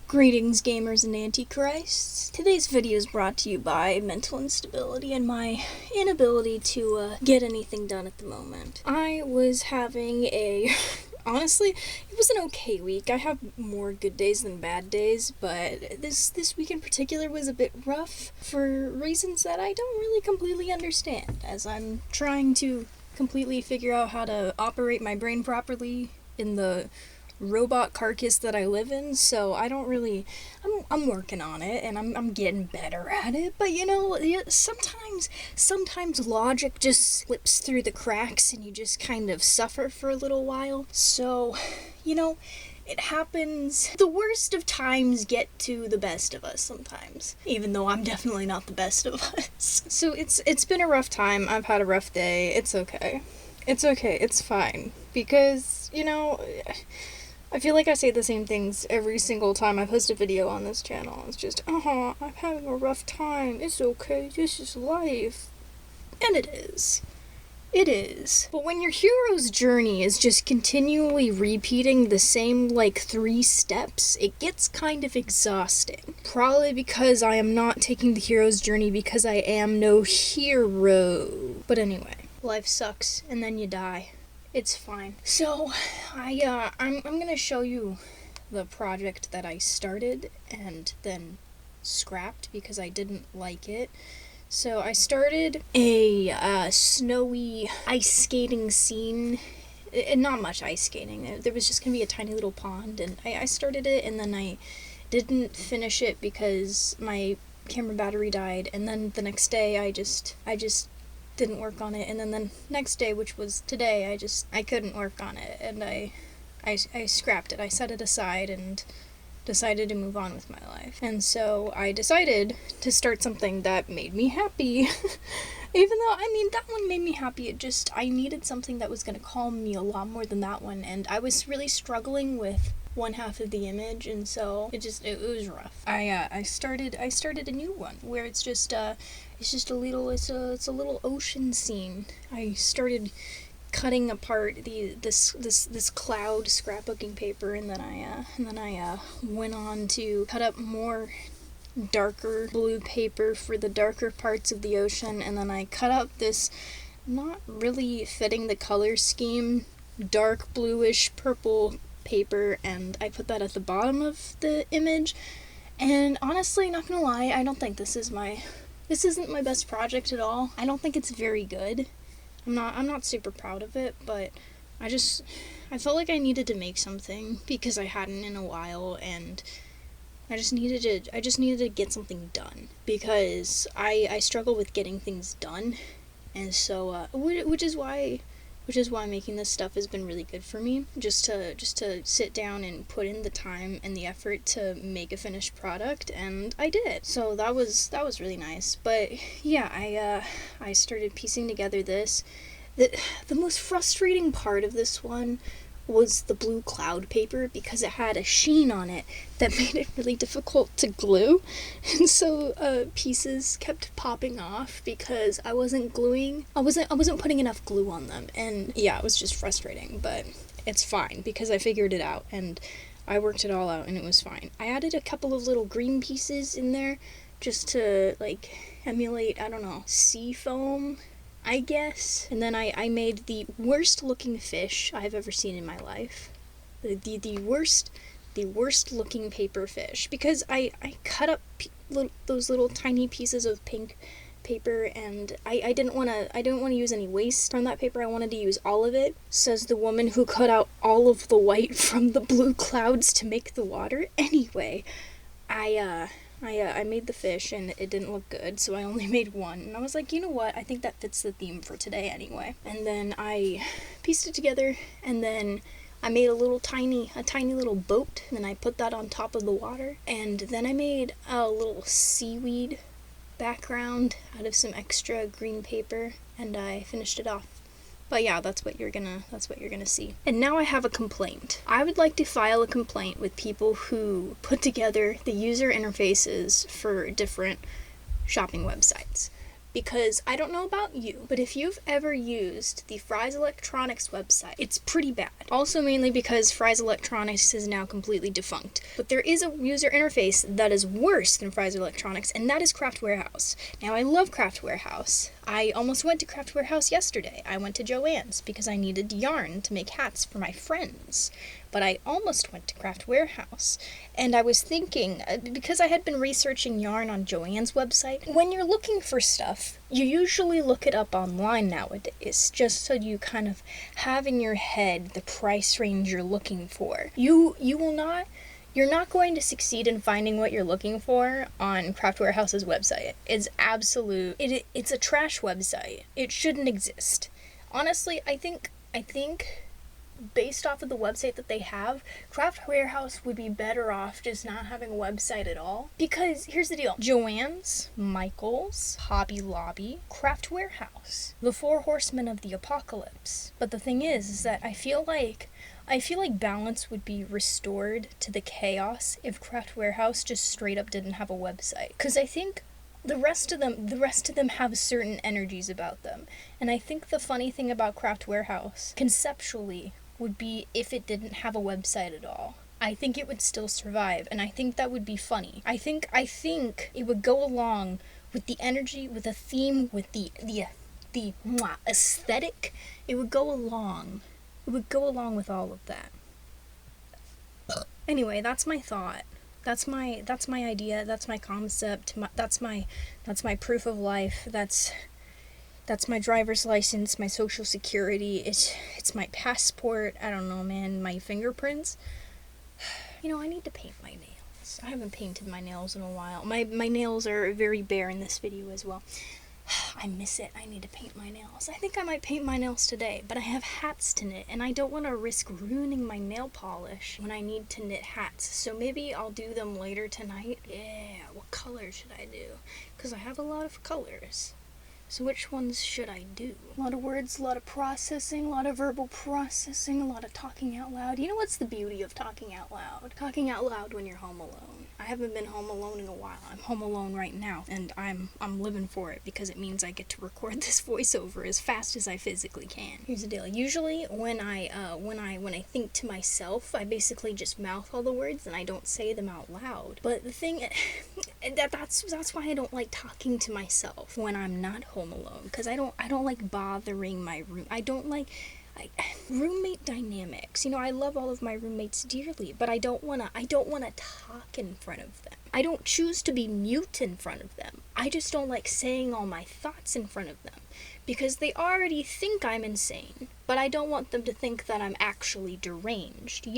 Greetings, gamers and antichrists. Today's video is brought to you by mental instability and my inability to get anything done at the moment. I was having honestly, it was an okay week. I have more good days than bad days, but this week in particular was a bit rough for reasons that I don't really completely understand, as I'm trying to completely figure out how to operate my brain properly in the robot carcass that I live in, so I don't really, I'm working on it, and I'm getting better at it, but you know, sometimes logic just slips through the cracks, and you just kind of suffer for a little while, so, you know, it happens. The worst of times get to the best of us sometimes, even though I'm definitely not the best of us. So it's been a rough time, I've had a rough day, it's okay. It's okay, it's fine, because, you know, I feel like I say the same things every single time I post a video on this channel. It's just, I'm having a rough time. It's okay. This is life. And it is. It is. But when your hero's journey is just continually repeating the same, 3 steps, it gets kind of exhausting. Probably because I am not taking the hero's journey because I am no hero. But anyway, life sucks, and then you die. It's fine. So, I'm gonna show you the project that I started and then scrapped because I didn't like it. So I started a snowy ice skating scene. Not much ice skating. There was just gonna be a tiny little pond, and I started it, and then I didn't finish it because my camera battery died, and then the next day I just didn't work on it, and then the next day, which was today, I couldn't work on it, and I scrapped it. I set it aside and decided to move on with my life. And so I decided to start something that made me happy. Even though, that one made me happy, I needed something that was going to calm me a lot more than that one, and I was really struggling with one half of the image, and so it was rough. I started a new one where it's a little ocean scene. I started cutting apart this cloud scrapbooking paper, and then I went on to cut up more darker blue paper for the darker parts of the ocean, and then I cut up this not really fitting the color scheme dark bluish purple paper, and I put that at the bottom of the image. And honestly, not gonna lie, I don't think this isn't my best project at all. I don't think it's very good. I'm not super proud of it, but I felt like I needed to make something because I hadn't in a while, and I just needed to get something done because I struggle with getting things done, and so which is why making this stuff has been really good for me, just to sit down and put in the time and the effort to make a finished product, and I did. So that was really nice. But yeah, I started piecing together this. The most frustrating part of this one was the blue cloud paper because it had a sheen on it that made it really difficult to glue, and so pieces kept popping off because I wasn't putting enough glue on them, and yeah, it was just frustrating, but it's fine because I figured it out and I worked it all out and it was fine. I added a couple of little green pieces in there just to emulate, I don't know, sea foam, I guess. And then I made the worst looking fish I've ever seen in my life. The worst looking paper fish, because I cut up those little tiny pieces of pink paper, and I didn't want to use any waste from that paper. I wanted to use all of it, says the woman who cut out all of the white from the blue clouds to make the water. Anyway, I made the fish, and it didn't look good, so I only made one. And I was like, you know what? I think that fits the theme for today anyway. And then I pieced it together, and then I made a tiny little boat, and then I put that on top of the water. And then I made a little seaweed background out of some extra green paper, and I finished it off. But yeah, that's what you're gonna see. And now I have a complaint. I would like to file a complaint with people who put together the user interfaces for different shopping websites, because I don't know about you, but if you've ever used the Fry's Electronics website, it's pretty bad. Also mainly because Fry's Electronics is now completely defunct. But there is a user interface that is worse than Fry's Electronics, and that is Craft Warehouse. Now, I love Craft Warehouse. I almost went to Craft Warehouse yesterday. I went to Joann's because I needed yarn to make hats for my friends. But I almost went to Craft Warehouse. And I was thinking, because I had been researching yarn on Joann's website, when you're looking for stuff, you usually look it up online nowadays, just so you kind of have in your head the price range you're looking for. You're not going to succeed in finding what you're looking for on Craft Warehouse's website. It's it's a trash website. It shouldn't exist. Honestly, I think based off of the website that they have, Craft Warehouse would be better off just not having a website at all. Because here's the deal. Joann's, Michael's, Hobby Lobby, Craft Warehouse. The four horsemen of the apocalypse. But the thing is that I feel like balance would be restored to the chaos if Craft Warehouse just straight up didn't have a website. Because I think the rest of them have certain energies about them. And I think the funny thing about Craft Warehouse, conceptually, would be if it didn't have a website at all. I think it would still survive, and I think that would be funny. I think it would go along with the energy, with the theme, with the aesthetic. It would go along. It would go along with all of that. Anyway, that's my thought. That's my idea. That's my concept. That's my proof of life. That's my driver's license, my social security. It's my passport. I don't know, man. My fingerprints. I need to paint my nails. I haven't painted my nails in a while. My nails are very bare in this video as well. I miss it. I need to paint my nails. I think I might paint my nails today, but I have hats to knit, and I don't want to risk ruining my nail polish when I need to knit hats. So maybe I'll do them later tonight. Yeah, what color should I do? Because I have a lot of colors. So which ones should I do? A lot of words, a lot of processing, a lot of verbal processing, a lot of talking out loud. You know what's the beauty of talking out loud? Talking out loud when you're home alone. I haven't been home alone in a while. I'm home alone right now, and I'm living for it because it means I get to record this voiceover as fast as I physically can. Here's the deal. Usually when I think to myself, I basically just mouth all the words and I don't say them out loud. But the thing that's why I don't like talking to myself when I'm not home alone, because I don't like bothering my room. I don't like roommate dynamics. I love all of my roommates dearly, but I don't want to talk in front of them. I don't choose to be mute in front of them. I just don't like saying all my thoughts in front of them because they already think I'm insane, but I don't want them to think that I'm actually deranged,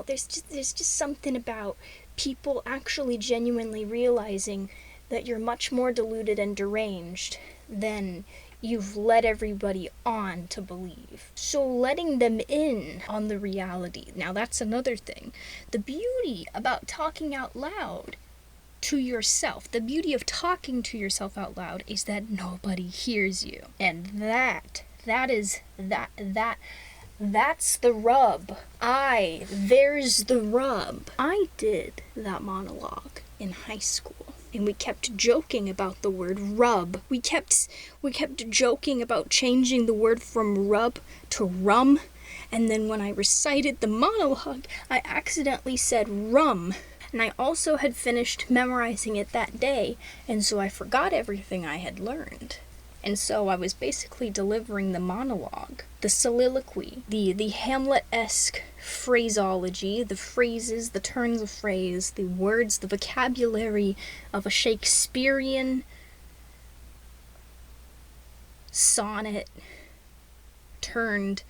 there's just something about people actually genuinely realizing that you're much more deluded and deranged than you've led everybody on to believe. So letting them in on the reality. Now that's another thing. The beauty about talking out loud to yourself, the beauty of talking to yourself out loud is that nobody hears you. And that's the rub. There's the rub. I did that monologue in high school. And we kept joking about the word rub. We kept joking about changing the word from rub to rum. And then when I recited the monologue, I accidentally said rum. And I also had finished memorizing it that day, and so I forgot everything I had learned. And so I was basically delivering the monologue, the soliloquy, the Hamlet-esque phraseology, the phrases, the turns of phrase, the words, the vocabulary of a Shakespearean sonnet turned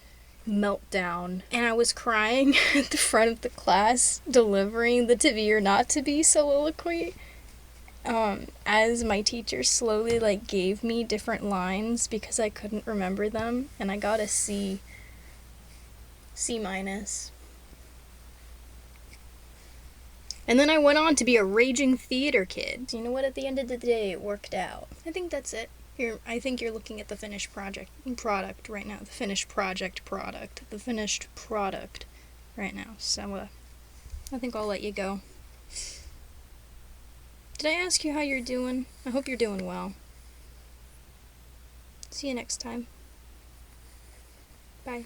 meltdown. And I was crying at the front of the class delivering the to be or not to be soliloquy. As my teacher slowly gave me different lines because I couldn't remember them, and I got a C-. And then I went on to be a raging theater kid. You know what? At the end of the day, it worked out. I think that's it. I think you're looking at the finished product right now. The finished product right now. So, I think I'll let you go. Did I ask you how you're doing? I hope you're doing well. See you next time. Bye.